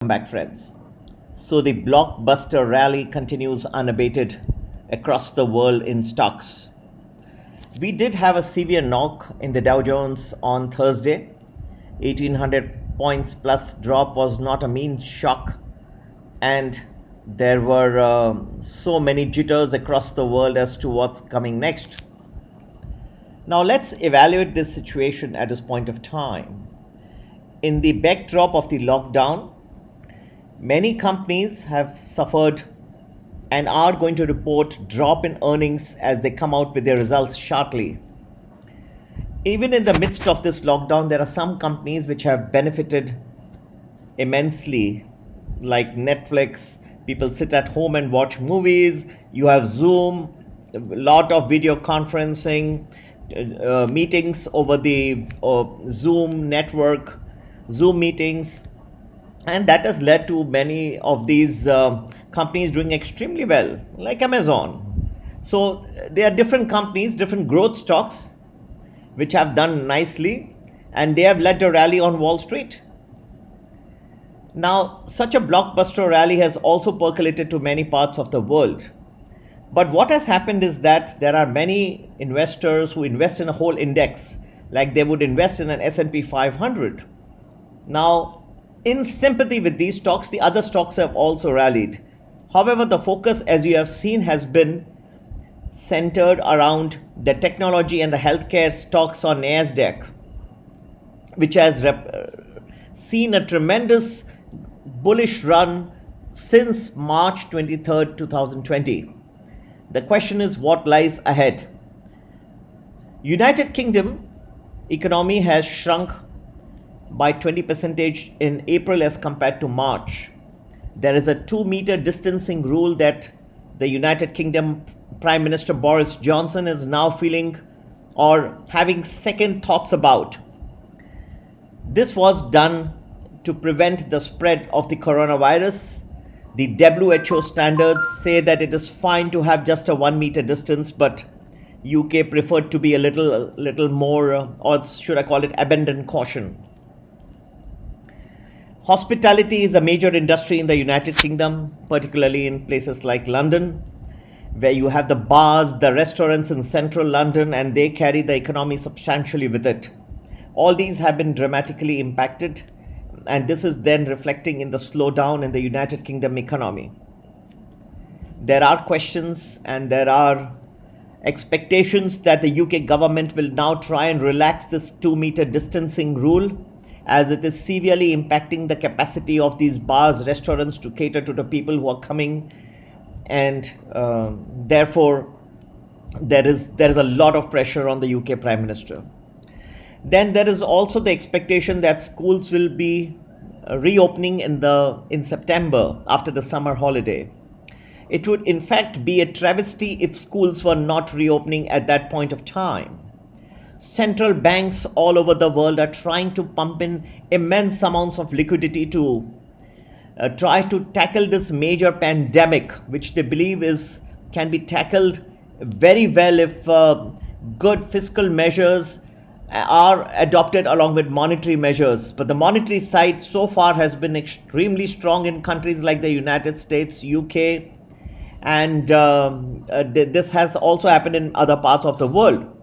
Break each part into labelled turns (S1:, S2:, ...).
S1: Back, friends. So the blockbuster rally continues unabated across the world in stocks. We did have a severe knock in the Dow Jones on Thursday. 1800 points plus drop was not a mean shock, and there were so many jitters across the world as to what's coming next. Now let's evaluate this situation at this point of time. In the backdrop of the lockdown, many companies have suffered and are going to report drop in earnings as they come out with their results shortly. Even in the midst of this lockdown, there are some companies which have benefited immensely, like Netflix. People sit at home and watch movies. You have Zoom, a lot of video conferencing, meetings over the Zoom network, Zoom meetings. And that has led to many of these companies doing extremely well, like Amazon. So there are different companies, different growth stocks, which have done nicely, and they have led a rally on Wall Street. Now, such a blockbuster rally has also percolated to many parts of the world. But what has happened is that there are many investors who invest in a whole index, like they would invest in an S&P 500. Now, in sympathy with these stocks, the other stocks have also rallied. However, the focus, as you have seen, has been centered around the technology and the healthcare stocks on NASDAQ, which has seen a tremendous bullish run since March 23rd, 2020. The question is, what lies ahead? United Kingdom economy has shrunk by 20% in April as compared to March. There is a 2-meter distancing rule that the United Kingdom Prime Minister Boris Johnson is now feeling or having second thoughts about. This was done to prevent the spread of the coronavirus. The WHO standards say that it is fine to have just a 1-meter distance, but UK preferred to be a little more, or should I call it, abandon caution. Hospitality is a major industry in the United Kingdom, particularly in places like London, where you have the bars, the restaurants in central London, and they carry the economy substantially with it. All these have been dramatically impacted, and this is then reflecting in the slowdown in the United Kingdom economy. There are questions and there are expectations that the UK government will now try and relax this 2-meter distancing rule, as it is severely impacting the capacity of these bars, restaurants to cater to the people who are coming, and therefore there is a lot of pressure on the UK Prime Minister. Then there is also the expectation that schools will be reopening in September after the summer holiday. It would in fact be a travesty if schools were not reopening at that point of time. Central banks all over the world are trying to pump in immense amounts of liquidity to try to tackle this major pandemic, which they believe can be tackled very well if good fiscal measures are adopted along with monetary measures. But the monetary side so far has been extremely strong in countries like the United States, UK, and this has also happened in other parts of the world.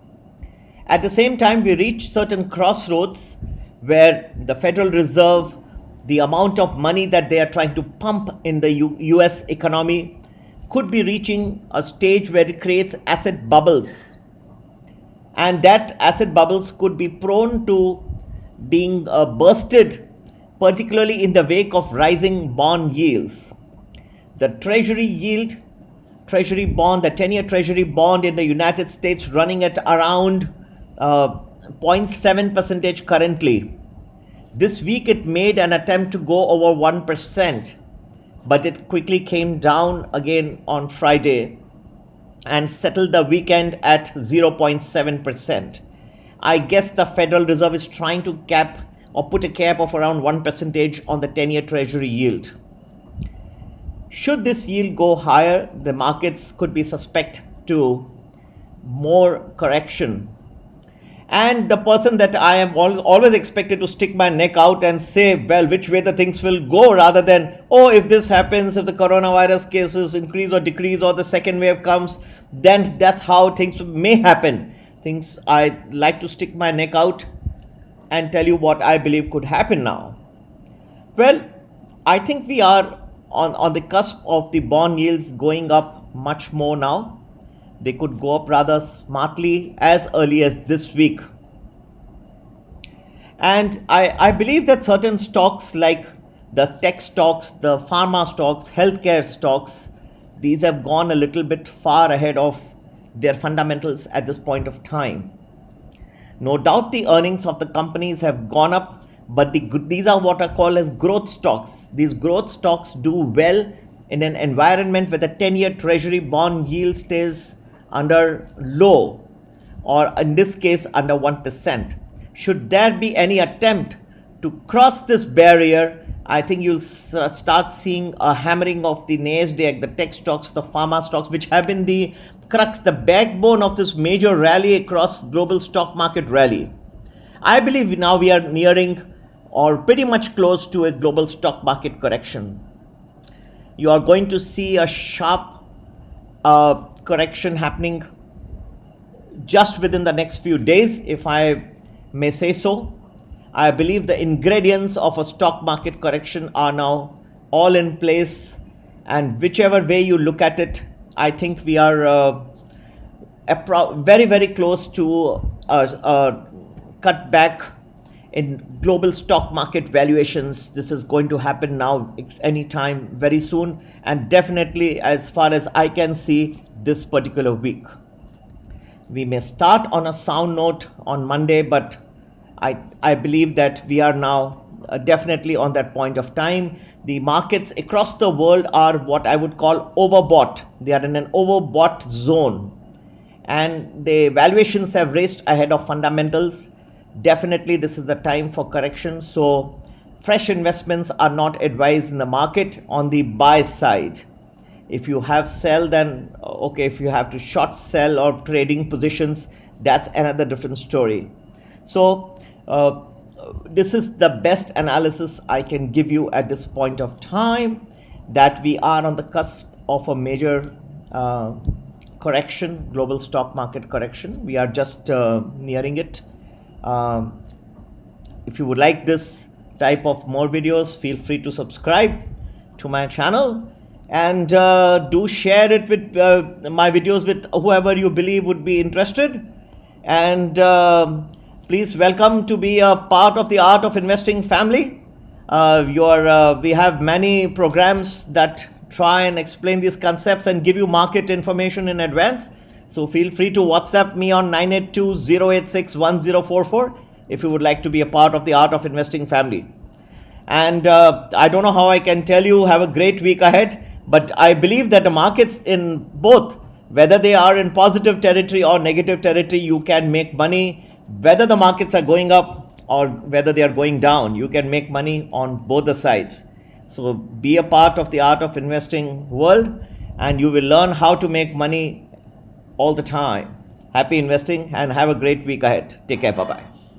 S1: At the same time, we reach certain crossroads where the Federal Reserve, the amount of money that they are trying to pump in the US economy, could be reaching a stage where it creates asset bubbles. And that asset bubbles could be prone to being bursted, particularly in the wake of rising bond yields. The Treasury yield, Treasury bond, the 10-year Treasury bond in the United States running at around 0.7% currently. This week it made an attempt to go over 1%, but it quickly came down again on Friday and settled the weekend at 0.7%. I guess the Federal Reserve is trying to cap or put a cap of around 1% on the 10-year Treasury yield. Should this yield go higher, the markets could be suspect to more correction. And the person that I am always expected to stick my neck out and say, well, which way the things will go, rather than, oh, if this happens, if the coronavirus cases increase or decrease or the second wave comes, then that's how things may happen. I like to stick my neck out and tell you what I believe could happen now. Well, I think we are on the cusp of the bond yields going up much more now. They could go up rather smartly as early as this week. And I believe that certain stocks like the tech stocks, the pharma stocks, healthcare stocks, these have gone a little bit far ahead of their fundamentals at this point of time. No doubt the earnings of the companies have gone up, but these are what are called as growth stocks. These growth stocks do well in an environment where the 10-year treasury bond yield stays under low, or in this case under 1%. Should there be any attempt to cross this barrier, I think you'll start seeing a hammering of the NASDAQ, the tech stocks, the pharma stocks, which have been the crux, the backbone of this major rally across global stock market rally. I believe now we are nearing or pretty much close to a global stock market correction. You are going to see a sharp correction happening just within the next few days, if I may say so. I believe the ingredients of a stock market correction are now all in place, and whichever way you look at it, I think we are very, very close to a cutback in global stock market valuations. This is going to happen now anytime very soon, and definitely, as far as I can see, this particular week. We may start on a sound note on Monday, but I believe that we are now definitely on that point of time. The markets across the world are what I would call overbought. They are in an overbought zone, and the valuations have raced ahead of fundamentals. Definitely this is the time for correction, so fresh investments are not advised in the market on the buy side. If you have sell, then okay. If you have to short sell or trading positions, that's another different story. So this is the best analysis I can give you at this point of time, that we are on the cusp of a major correction, global stock market correction. We are just nearing it. If you would like this type of more videos, feel free to subscribe to my channel, and do share it with my videos with whoever you believe would be interested. And please welcome to be a part of the Art of Investing family. We have many programs that try and explain these concepts and give you market information in advance. So feel free to WhatsApp me on 982-086-1044 if you would like to be a part of the Art of Investing family. And I don't know how I can tell you have a great week ahead, but I believe that the markets in both, whether they are in positive territory or negative territory, you can make money. Whether the markets are going up or whether they are going down, you can make money on both the sides. So be a part of the Art of Investing world, and you will learn how to make money all the time. Happy investing and have a great week ahead. Take care. Bye-bye.